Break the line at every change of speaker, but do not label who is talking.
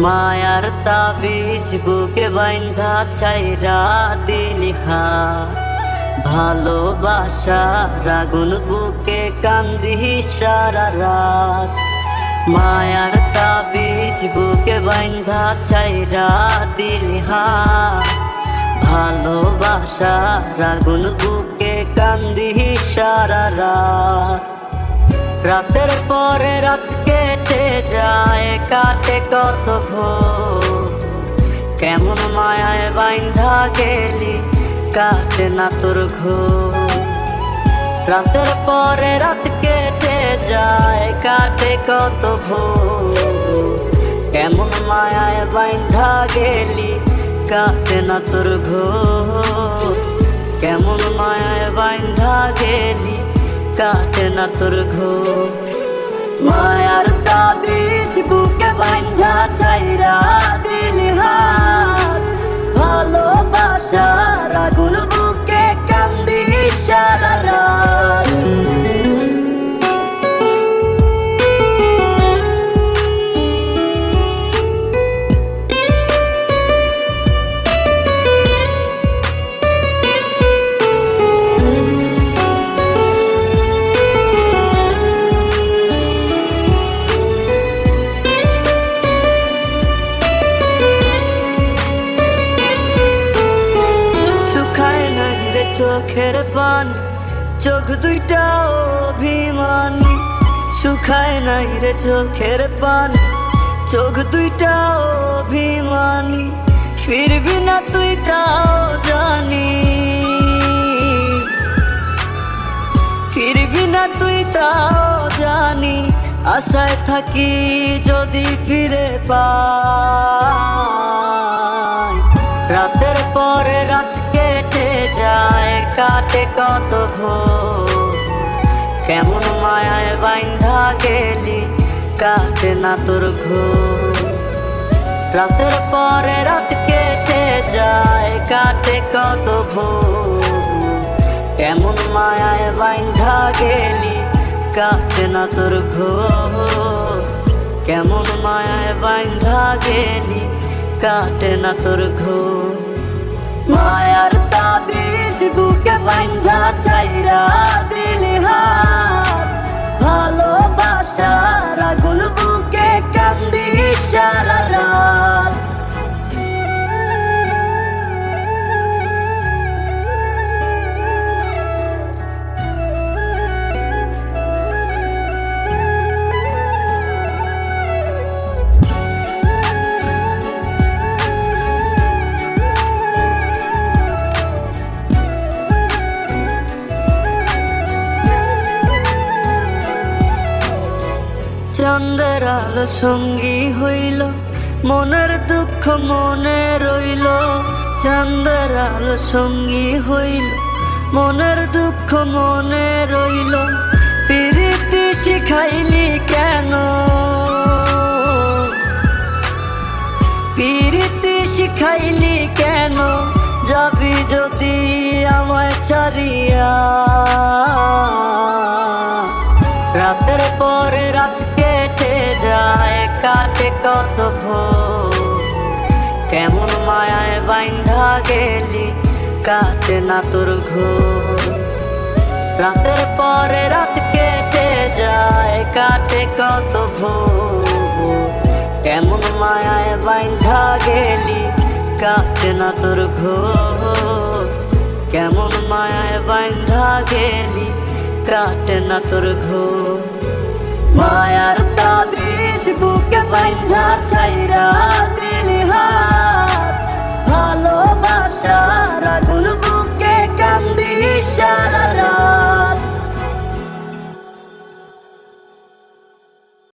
মায়ার তাবিজ বুকে বাইন্ধা ছাইরা দিলি হাত, ভালোবাসার আগুন বুকে কান্দি সারা রাত। মায়ার তাবিজ বুকে বাইন্ধা ছাইরা দিলি হাত, ভালোবাসার আগুন বুকে কান্দি সারা রাত। রাতের পরে রাত কেটে যায়, কাটে কত ভোর, কেমন মায়ায় বাইন্ধা গেলি কাটে না তোর ঘোর। রাতের পরে রাত কেটে যায়, কাটে কত ভোর, কেমন মায়ায় বাইন্ধা গেলি কাটে না তোর ঘোর। কেমন মায়ায় বাইন্ধা গেলি কাটে না তোর ঘোর। মায়ার তাবিজ বুকে বাইন্ধা ছাইরা দিলি হাত, ভালোবাসার আগুন বুকে কান্দি সারা রাত। চোখের পানি, চোখ দুইটা অভিমানী, শুকায় নাই রে চোখের পানি, চোখ দুইটা অভিমানী। ফিরবি না তুই তাও জানি, ফিরবি না তুই তাও জানি। আশায় থাকি যদি ফিরে পাই, রাতের পরে রাত কেটে যায়, কাটে কত ভোর, কেমন মায়ায় বাইন্ধা গেলি কাটে না তোর ঘোর। রাতের পরে রাত কেটে যায়, কাটে কত ভোর, কেমন মায়ায় বাইন্ধা গেলি কাটে না তোর ঘোর। কেমন মায়ায় বাইন্ধা গেলি কাটে না তোর ঘোর। মায়ার তাবিজ বুকে বাইন্ধা ছাইরা দিলি হাত, ভালোবাসার আগুন বুকে কান্দি সারা রাত। চাঁদের আলো সঙ্গী হইল, মনের দুঃখ মনে রইল। চাঁদের আলো সঙ্গী হইল, মনের দুঃখ মনে রইল। প্রীতি শিখাইলি কেন, প্রীতি শিখাইলি কেন, যাবি যদি আমায় ছাড়িয়া। রাতের পরে রাত কেটে যায়, কাটে কত ভোর, কেমন মায়ায় বাইন্ধা গেলি কাটে না তোর ঘোর। রাতের পরে রাত কেটে যায়, কাটে কত ভোর, কেমন মায়ায় বাইন্ধা গেলি কাটে না তোর ঘোর। কেমন মায়ায় বাইন্ধা গেলি কাটে না তোর ঘোর। মায়ার তাবিজ বুকে